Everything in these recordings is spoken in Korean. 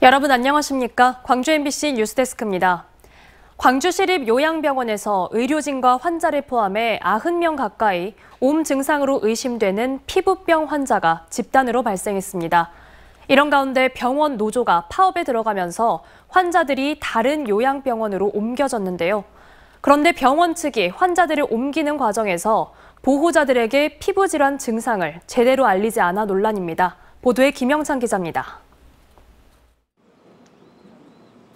여러분 안녕하십니까? 광주 MBC 뉴스데스크입니다. 광주시립 요양병원에서 의료진과 환자를 포함해 90명 가까이 옴 증상으로 의심되는 피부병 환자가 집단으로 발생했습니다. 이런 가운데 병원 노조가 파업에 들어가면서 환자들이 다른 요양병원으로 옮겨졌는데요. 그런데 병원 측이 환자들을 옮기는 과정에서 보호자들에게 피부질환 증상을 제대로 알리지 않아 논란입니다. 보도에 김영찬 기자입니다.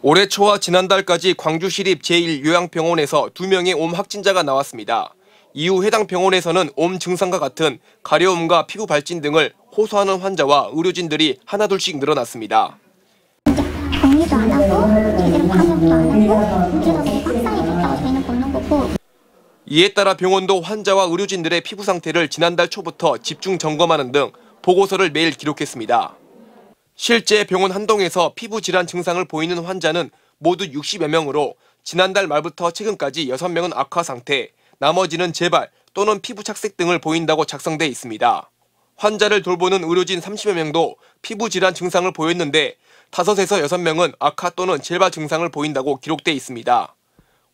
올해 초와 지난달까지 광주시립 제1요양병원에서 2명의 옴 확진자가 나왔습니다. 이후 해당 병원에서는 옴 증상과 같은 가려움과 피부 발진 등을 호소하는 환자와 의료진들이 하나둘씩 늘어났습니다. 격리도 안 하고 제대로 방역도 안 하고 문제가 너무 확산해졌다고 저희는 보는 거고. 이에 따라 병원도 환자와 의료진들의 피부 상태를 지난달 초부터 집중 점검하는 등 보고서를 매일 기록했습니다. 실제 병원 한 동에서 피부 질환 증상을 보이는 환자는 모두 60여 명으로 지난달 말부터 최근까지 6명은 악화 상태, 나머지는 재발 또는 피부 착색 등을 보인다고 작성돼 있습니다. 환자를 돌보는 의료진 30여 명도 피부 질환 증상을 보였는데 5에서 6명은 악화 또는 재발 증상을 보인다고 기록돼 있습니다.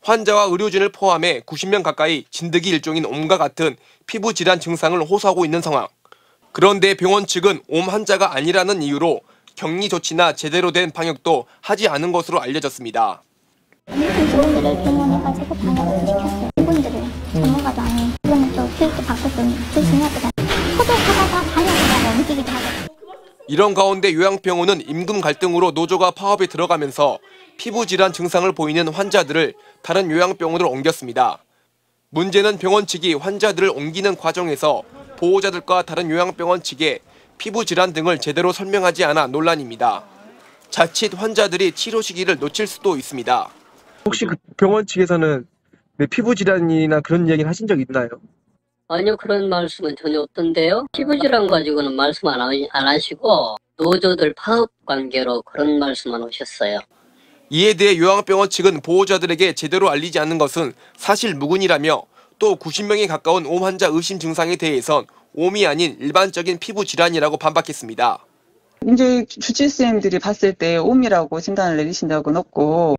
환자와 의료진을 포함해 90명 가까이 진드기 일종인 옴과 같은 피부 질환 증상을 호소하고 있는 상황. 그런데 병원 측은 옴 환자가 아니라는 이유로 격리 조치나 제대로 된 방역도 하지 않은 것으로 알려졌습니다. 직원들을 동원해가지고 방역을 시켰어요. 직원들을 전문가도 아닌 이거는 또 교육도 받고 좀 조심해야 되다. 소독하다가 방역하다가 옮기기도 하고. 이런 가운데 요양병원은 임금 갈등으로 노조가 파업에 들어가면서 피부 질환 증상을 보이는 환자들을 다른 요양병원으로 옮겼습니다. 문제는 병원 측이 환자들을 옮기는 과정에서 보호자들과 다른 요양병원 측에 피부 질환 등을 제대로 설명하지 않아 논란입니다. 자칫 환자들이 치료 시기를 놓칠 수도 있습니다. 혹시 그 병원 측에서는 피부 질환이나 그런 얘기를 하신 적 있나요? 아니요, 그런 말씀은 전혀 없던데요. 피부질환 가지고는 말씀 안 하시고 노조들 파업 관계로 그런 말씀만 하셨어요. 이에 대해 요양병원 측은 보호자들에게 제대로 알리지 않는 것은 사실 무근이라며 또 90명에 가까운 옴 환자 의심 증상에 대해선 옴이 아닌 일반적인 피부 질환이라고 반박했습니다. 이제 주치의쌤들이 봤을 때 옴이라고 진단을 내리신다고 넣고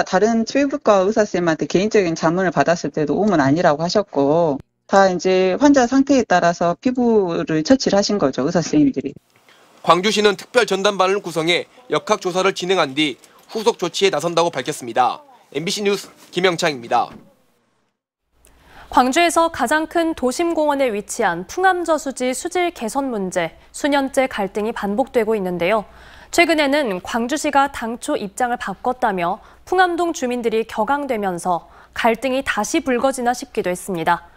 다른 피부과 의사쌤한테 개인적인 자문을 받았을 때도 옴은 아니라고 하셨고 다 이제 환자 상태에 따라서 피부를 처치를 하신 거죠, 의사쌤들이. 광주시는 특별 전담반을 구성해 역학조사를 진행한 뒤 후속 조치에 나선다고 밝혔습니다. MBC 뉴스 김영창입니다. 광주에서 가장 큰 도심공원에 위치한 풍암저수지 수질 개선 문제, 수년째 갈등이 반복되고 있는데요. 최근에는 광주시가 당초 입장을 바꿨다며 풍암동 주민들이 격앙되면서 갈등이 다시 불거지나 싶기도 했습니다.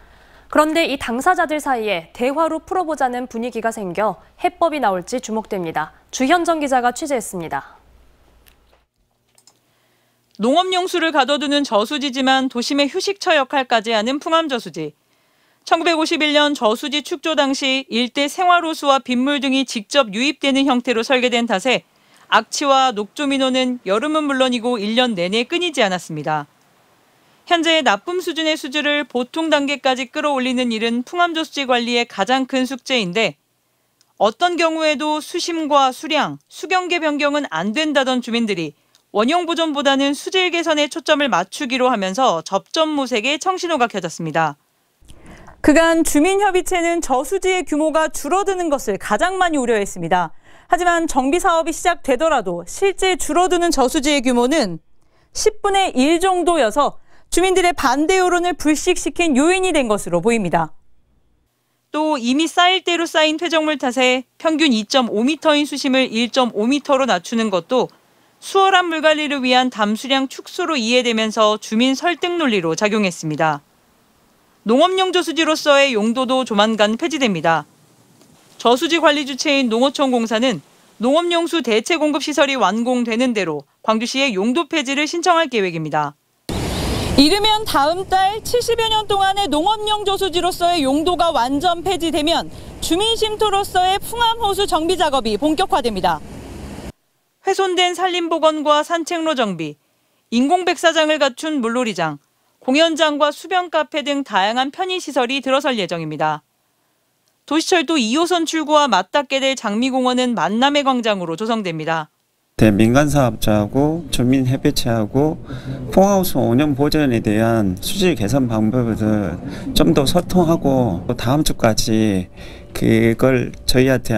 그런데 이 당사자들 사이에 대화로 풀어보자는 분위기가 생겨 해법이 나올지 주목됩니다. 주현정 기자가 취재했습니다. 농업용수를 가둬두는 저수지지만 도심의 휴식처 역할까지 하는 풍암저수지. 1951년 저수지 축조 당시 일대 생활호수와 빗물 등이 직접 유입되는 형태로 설계된 탓에 악취와 녹조 민원은 여름은 물론이고 1년 내내 끊이지 않았습니다. 현재 나쁨 수준의 수질을 보통 단계까지 끌어올리는 일은 풍암저수지 관리의 가장 큰 숙제인데 어떤 경우에도 수심과 수량, 수경계 변경은 안 된다던 주민들이 원형 보존보다는 수질 개선에 초점을 맞추기로 하면서 접전모색에 청신호가 켜졌습니다. 그간 주민협의체는 저수지의 규모가 줄어드는 것을 가장 많이 우려했습니다. 하지만 정비 사업이 시작되더라도 실제 줄어드는 저수지의 규모는 10분의 1 정도여서 주민들의 반대 여론을 불식시킨 요인이 된 것으로 보입니다. 또 이미 쌓일 대로 쌓인 퇴적물 탓에 평균 2.5m인 수심을 1.5m로 낮추는 것도 수월한 물관리를 위한 담수량 축소로 이해되면서 주민 설득 논리로 작용했습니다. 농업용 저수지로서의 용도도 조만간 폐지됩니다. 저수지 관리 주체인 농어촌공사는 농업용수 대체 공급 시설이 완공되는 대로 광주시의 용도 폐지를 신청할 계획입니다. 이르면 다음 달 70여 년 동안의 농업용 저수지로서의 용도가 완전 폐지되면 주민 쉼터로서의 풍암호수 정비 작업이 본격화됩니다. 훼손된 산림복원과 산책로 정비, 인공백사장을 갖춘 물놀이장, 공연장과 수변 카페 등 다양한 편의시설이 들어설 예정입니다. 도시철도 2호선 출구와 맞닿게 될 장미공원은 만남의 광장으로 조성됩니다. 민간사업자하고 주민협의체하고 퐁하우스 운영 보전에 대한 수질 개선 방법을 좀 더 소통하고 다음 주까지 그걸 저희한테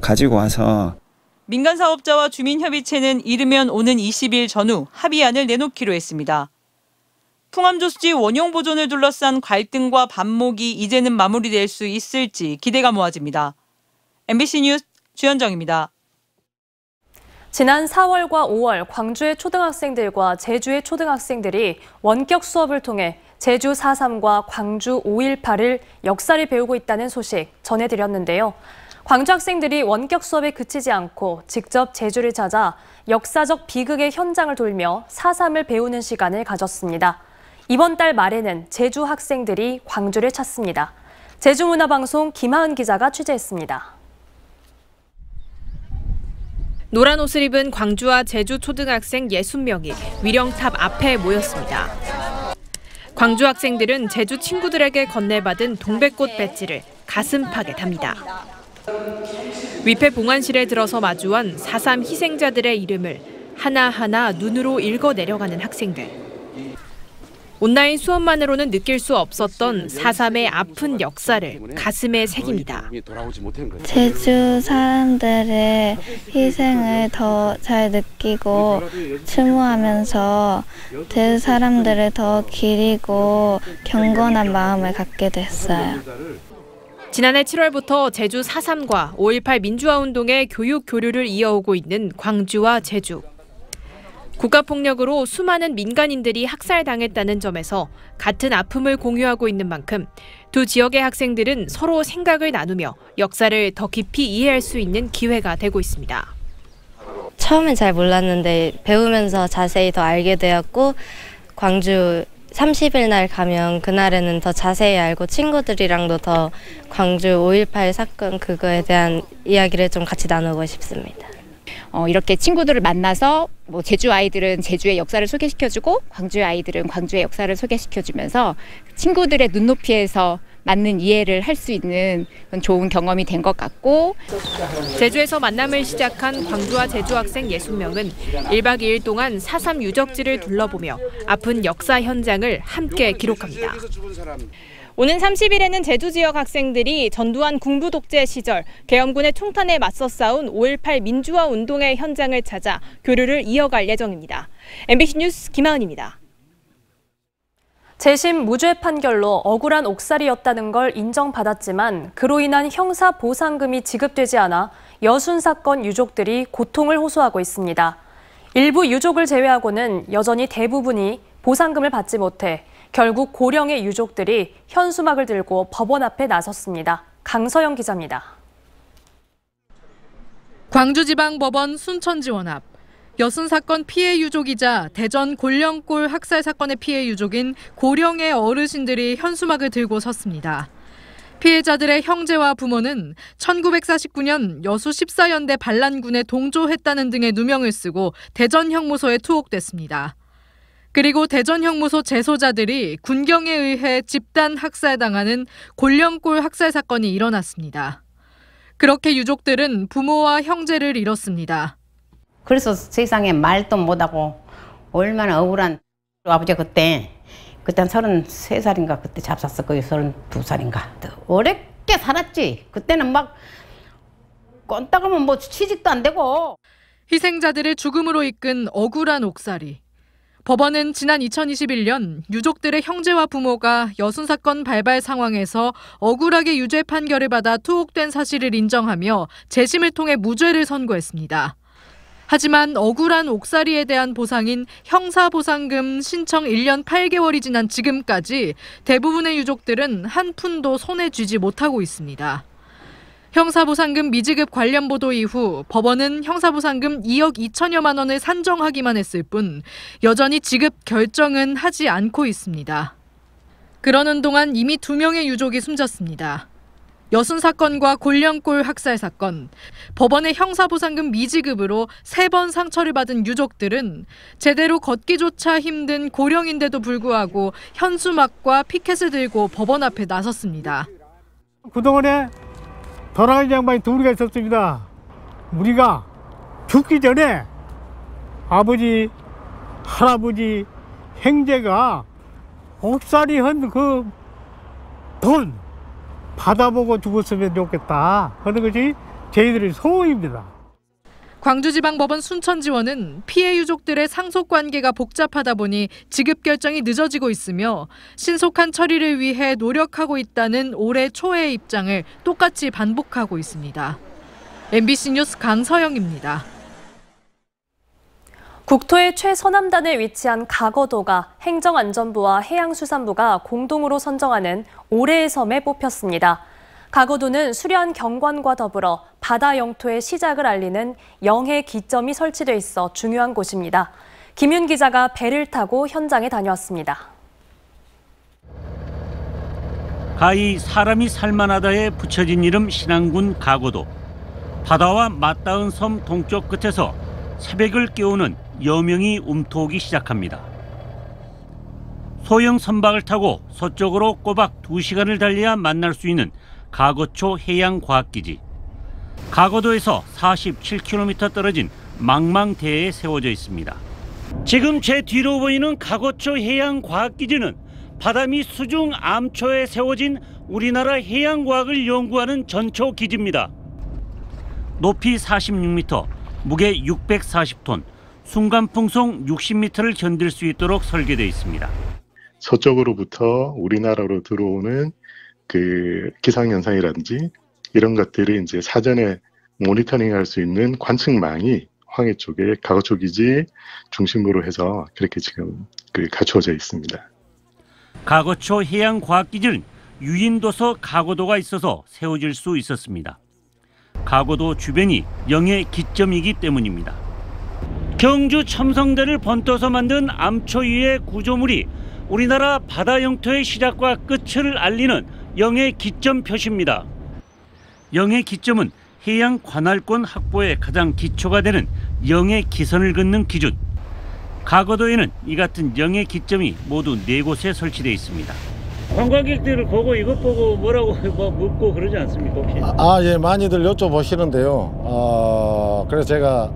가지고 와서 민간사업자와 주민협의체는 이르면 오는 20일 전후 합의안을 내놓기로 했습니다. 풍암저수지 원용 보존을 둘러싼 갈등과 반목이 이제는 마무리될 수 있을지 기대가 모아집니다. MBC 뉴스 주현정입니다. 지난 4월과 5월 광주의 초등학생들과 제주의 초등학생들이 원격 수업을 통해 제주 4.3과 광주 5.18을 역사를 배우고 있다는 소식 전해드렸는데요. 광주 학생들이 원격 수업에 그치지 않고 직접 제주를 찾아 역사적 비극의 현장을 돌며 4.3을 배우는 시간을 가졌습니다. 이번 달 말에는 제주 학생들이 광주를 찾습니다. 제주문화방송 김하은 기자가 취재했습니다. 노란 옷을 입은 광주와 제주 초등학생 60명이 위령탑 앞에 모였습니다. 광주 학생들은 제주 친구들에게 건네받은 동백꽃 배지를 가슴팍에 답니다. 위패 봉안실에 들어서 마주한 4.3 희생자들의 이름을 하나하나 눈으로 읽어 내려가는 학생들. 온라인 수업만으로는 느낄 수 없었던 4.3의 아픈 역사를 가슴에 새깁니다. 제주 사람들의 희생을 더 잘 느끼고 추모하면서 제주 사람들을 더 기리고 경건한 마음을 갖게 됐어요. 지난해 7월부터 제주 4.3과 5.18 민주화운동의 교육 교류를 이어오고 있는 광주와 제주. 국가폭력으로 수많은 민간인들이 학살당했다는 점에서 같은 아픔을 공유하고 있는 만큼 두 지역의 학생들은 서로 생각을 나누며 역사를 더 깊이 이해할 수 있는 기회가 되고 있습니다. 처음엔 잘 몰랐는데 배우면서 자세히 더 알게 되었고 광주 30일 날 가면 그날에는 더 자세히 알고 친구들이랑도 더 광주 5.18 사건 그거에 대한 이야기를 좀 같이 나누고 싶습니다. 이렇게 친구들을 만나서 제주 아이들은 제주의 역사를 소개시켜주고 광주의 아이들은 광주의 역사를 소개시켜주면서 친구들의 눈높이에서 맞는 이해를 할 수 있는 좋은 경험이 된 것 같고 제주에서 만남을 시작한 광주와 제주 학생 60명은 1박 2일 동안 4.3 유적지를 둘러보며 아픈 역사 현장을 함께 기록합니다. 오는 30일에는 제주 지역 학생들이 전두환 군부 독재 시절 계엄군의 총탄에 맞서 싸운 5.18 민주화 운동의 현장을 찾아 교류를 이어갈 예정입니다. MBC 뉴스 김하은입니다. 재심 무죄 판결로 억울한 옥살이였다는 걸 인정받았지만 그로 인한 형사 보상금이 지급되지 않아 여순 사건 유족들이 고통을 호소하고 있습니다. 일부 유족을 제외하고는 여전히 대부분이 보상금을 받지 못해 결국 고령의 유족들이 현수막을 들고 법원 앞에 나섰습니다. 강서영 기자입니다. 광주지방법원 순천지원 앞. 여순 사건 피해 유족이자 대전 골령골 학살 사건의 피해 유족인 고령의 어르신들이 현수막을 들고 섰습니다. 피해자들의 형제와 부모는 1949년 여수 14연대 반란군에 동조했다는 등의 누명을 쓰고 대전 형무소에 투옥됐습니다. 그리고 대전 형무소 재소자들이 군경에 의해 집단 학살당하는 골령골 학살 사건이 일어났습니다. 그렇게 유족들은 부모와 형제를 잃었습니다. 그래서 세상에 말도 못하고 얼마나 억울한 아버지가 그때 한 33살인가 그때 잡았을 거예요. 32살인가. 어렵게 살았지. 그때는 막 꼰따가면 뭐 취직도 안 되고. 희생자들을 죽음으로 이끈 억울한 옥살이. 법원은 지난 2021년 유족들의 형제와 부모가 여순 사건 발발 상황에서 억울하게 유죄 판결을 받아 투옥된 사실을 인정하며 재심을 통해 무죄를 선고했습니다. 하지만 억울한 옥살이에 대한 보상인 형사보상금 신청 1년 8개월이 지난 지금까지 대부분의 유족들은 한 푼도 손에 쥐지 못하고 있습니다. 형사보상금 미지급 관련 보도 이후 법원은 형사보상금 2억 2천여만 원을 산정하기만 했을 뿐 여전히 지급 결정은 하지 않고 있습니다. 그러는 동안 이미 2명의 유족이 숨졌습니다. 여순 사건과 골령골 학살 사건, 법원의 형사보상금 미지급으로 3번 상처를 받은 유족들은 제대로 걷기조차 힘든 고령인데도 불구하고 현수막과 피켓을 들고 법원 앞에 나섰습니다. 그동안에 돌아가신 양반이 둘이가 있었습니다. 우리가 죽기 전에 아버지, 할아버지, 형제가 옥살이 한 그 돈 받아보고 죽었으면 좋겠다 하는 것이 저희들의 소원입니다. 광주지방법원 순천지원은 피해 유족들의 상속관계가 복잡하다 보니 지급 결정이 늦어지고 있으며 신속한 처리를 위해 노력하고 있다는 올해 초의 입장을 똑같이 반복하고 있습니다. MBC 뉴스 강서영입니다. 국토의 최서남단에 위치한 가거도가 행정안전부와 해양수산부가 공동으로 선정하는 올해의 섬에 뽑혔습니다. 가거도는 수려한 경관과 더불어 바다 영토의 시작을 알리는 영해 기점이 설치돼 있어 중요한 곳입니다. 김윤 기자가 배를 타고 현장에 다녀왔습니다. 가히 사람이 살만하다에 붙여진 이름 신안군 가거도. 바다와 맞닿은 섬 동쪽 끝에서 새벽을 깨우는 여명이 움트오기 시작합니다. 소형 선박을 타고 서쪽으로 꼬박 2시간을 달려야 만날 수 있는 가거초 해양과학기지. 가거도에서 47km 떨어진 망망대해에 세워져 있습니다. 지금 제 뒤로 보이는 가거초 해양과학기지는 바다미 수중 암초에 세워진 우리나라 해양과학을 연구하는 전초기지입니다. 높이 46m, 무게 640톤, 순간풍속 60m를 견딜 수 있도록 설계되어 있습니다. 서쪽으로부터 우리나라로 들어오는 그 기상현상이라든지 이런 것들을 이제 사전에 모니터링할 수 있는 관측망이 황해 쪽에 가거초 기지 중심으로 해서 그렇게 지금 갖추어져 있습니다. 가거초 해양과학기지는 유인도서 가거도가 있어서 세워질 수 있었습니다. 가거도 주변이 영해 기점이기 때문입니다. 경주 첨성대를 번떠서 만든 암초 위의 구조물이 우리나라 바다 영토의 시작과 끝을 알리는 영해 기점 표시입니다. 영해 기점은 해양 관할권 확보의 가장 기초가 되는 영해 기선을 긋는 기준. 가거도에는 이 같은 영해 기점이 모두 4곳에 설치되어 있습니다. 관광객들을 보고 이것 보고 뭐라고 묻고 그러지 않습니까 혹시? 예, 많이들 여쭤보시는데요. 그래서 제가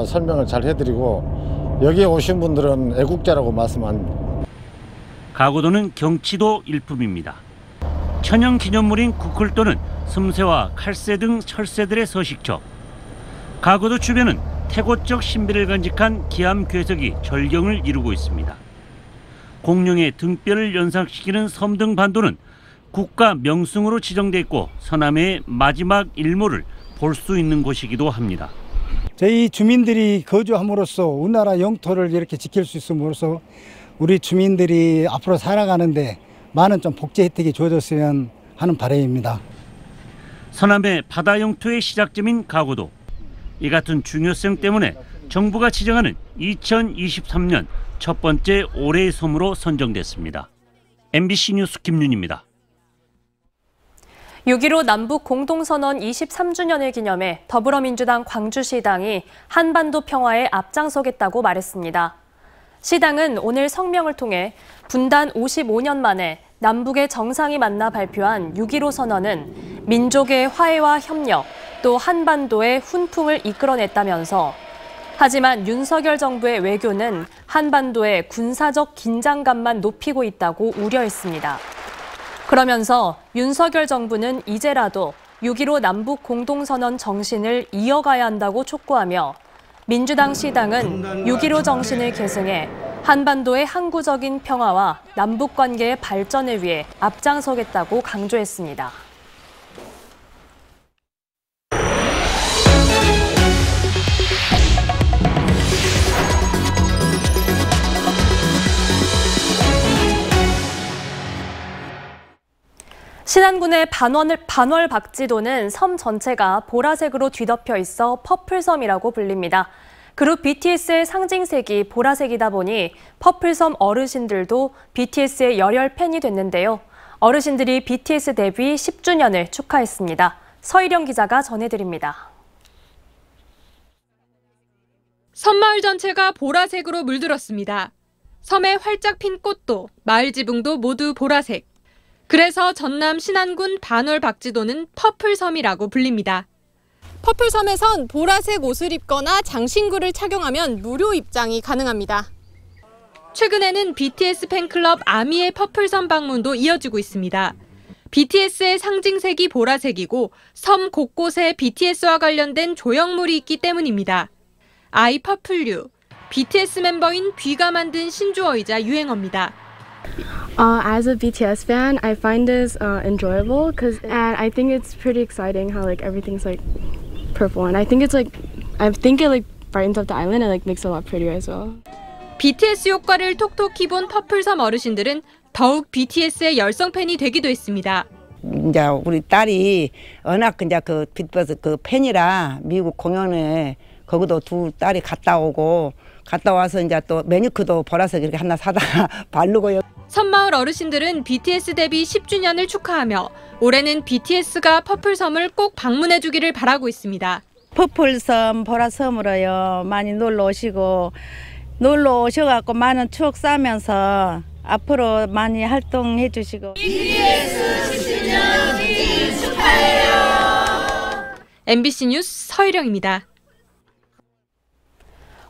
설명을 잘 해드리고 여기에 오신 분들은 애국자라고 말씀합니다. 가거도는 경치도 일품입니다. 천연기념물인 구클도는 섬새와 칼새 등 철새들의 서식처. 가거도 주변은 태고적 신비를 간직한 기암괴석이 절경을 이루고 있습니다. 공룡의 등뼈를 연상시키는 섬등반도는 국가 명승으로 지정돼 있고 서남해의 마지막 일몰을 볼 수 있는 곳이기도 합니다. 저희 주민들이 거주함으로써 우리나라 영토를 이렇게 지킬 수 있음으로써 우리 주민들이 앞으로 살아가는데 많은 좀 복지 혜택이 주어졌으면 하는 바람입니다. 서남해 바다 영토의 시작점인 가거도. 이 같은 중요성 때문에 정부가 지정하는 2023년 첫 번째 올해의 섬으로 선정됐습니다. MBC 뉴스 김윤입니다. 6.15 남북 공동선언 23주년을 기념해 더불어민주당 광주시당이 한반도 평화에 앞장서겠다고 말했습니다. 시당은 오늘 성명을 통해 분단 55년 만에 남북의 정상이 만나 발표한 6.15 선언은 민족의 화해와 협력, 또 한반도의 훈풍을 이끌어냈다면서 하지만 윤석열 정부의 외교는 한반도의 군사적 긴장감만 높이고 있다고 우려했습니다. 그러면서 윤석열 정부는 이제라도 6.15 남북 공동선언 정신을 이어가야 한다고 촉구하며 민주당 시당은 6.15 정신을 계승해 한반도의 항구적인 평화와 남북관계의 발전을 위해 앞장서겠다고 강조했습니다. 신안군의 반월 박지도는 섬 전체가 보라색으로 뒤덮여 있어 퍼플섬이라고 불립니다. 그룹 BTS의 상징색이 보라색이다 보니 퍼플섬 어르신들도 BTS의 열혈 팬이 됐는데요. 어르신들이 BTS 데뷔 10주년을 축하했습니다. 서희령 기자가 전해드립니다. 섬마을 전체가 보라색으로 물들었습니다. 섬에 활짝 핀 꽃도 마을 지붕도 모두 보라색. 그래서 전남 신안군 반월 박지도는 퍼플섬이라고 불립니다. 퍼플섬에선 보라색 옷을 입거나 장신구를 착용하면 무료 입장이 가능합니다. 최근에는 BTS 팬클럽 아미의 퍼플섬 방문도 이어지고 있습니다. BTS의 상징색이 보라색이고 섬 곳곳에 BTS와 관련된 조형물이 있기 때문입니다. I Purple You, BTS 멤버인 뷔가 만든 신조어이자 유행어입니다. As a BTS fan, I find this enjoyable and I think it's pretty exciting how like everything's like purple and I think it brightens up the island and like makes it a lot prettier as well. BTS 효과를 톡톡히 본 퍼플섬 어르신들은 더욱 BTS의 열성 팬이 되기도 했습니다. 이제 우리 딸이 워낙 이제 그 BTS 그 팬이라 미국 공연에 거기도 두 딸이 갔다 와서 이제 또 매니큐어도 보라색 이렇게 하나 사다가 바르고요. 섬마을 어르신들은 BTS 데뷔 10주년을 축하하며 올해는 BTS가 퍼플섬을 꼭 방문해 주기를 바라고 있습니다. 퍼플섬, 보라섬으로요 많이 놀러 오셔갖고 많은 추억 쌓으면서 앞으로 많이 활동해 주시고. BTS 10주년 축하해요. MBC 뉴스 서희령입니다.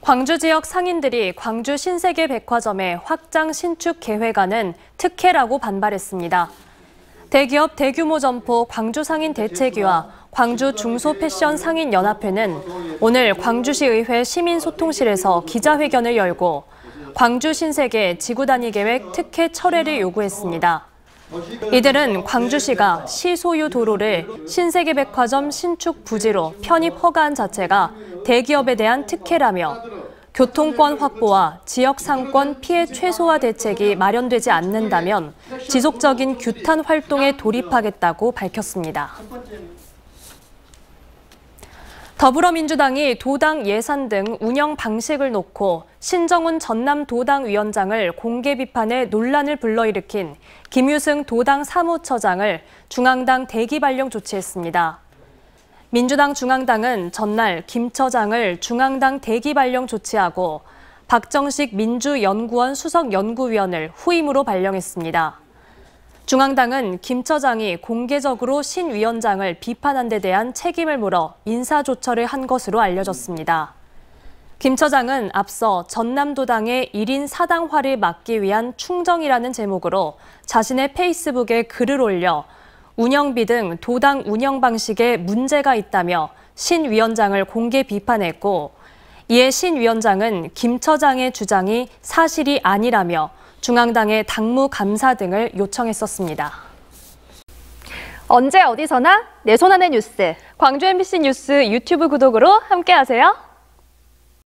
광주 지역 상인들이 광주 신세계백화점의 확장 신축 계획안은 특혜라고 반발했습니다. 대기업 대규모 점포 광주상인대책위와 광주 중소패션상인연합회는 오늘 광주시 의회 시민소통실에서 기자회견을 열고 광주 신세계 지구단위 계획 특혜 철회를 요구했습니다. 이들은 광주시가 시소유 도로를 신세계백화점 신축 부지로 편입 허가한 자체가 대기업에 대한 특혜라며 교통권 확보와 지역 상권 피해 최소화 대책이 마련되지 않는다면 지속적인 규탄 활동에 돌입하겠다고 밝혔습니다. 더불어민주당이 도당 예산 등 운영 방식을 놓고 신정훈 전남도당위원장을 공개 비판해 논란을 불러일으킨 김유승 도당 사무처장을 중앙당 대기 발령 조치했습니다. 민주당 중앙당은 전날 김 처장을 중앙당 대기 발령 조치하고 박정식 민주연구원 수석연구위원을 후임으로 발령했습니다. 중앙당은 김 처장이 공개적으로 신 위원장을 비판한 데 대한 책임을 물어 인사조처를 한 것으로 알려졌습니다. 김 처장은 앞서 전남도당의 1인 사당화를 막기 위한 충정이라는 제목으로 자신의 페이스북에 글을 올려 운영비 등 도당 운영 방식에 문제가 있다며 신 위원장을 공개 비판했고, 이에 신 위원장은 김 처장의 주장이 사실이 아니라며 중앙당의 당무 감사 등을 요청했었습니다. 언제 어디서나 내 손 안의 뉴스. 광주 MBC 뉴스 유튜브 구독으로 함께하세요.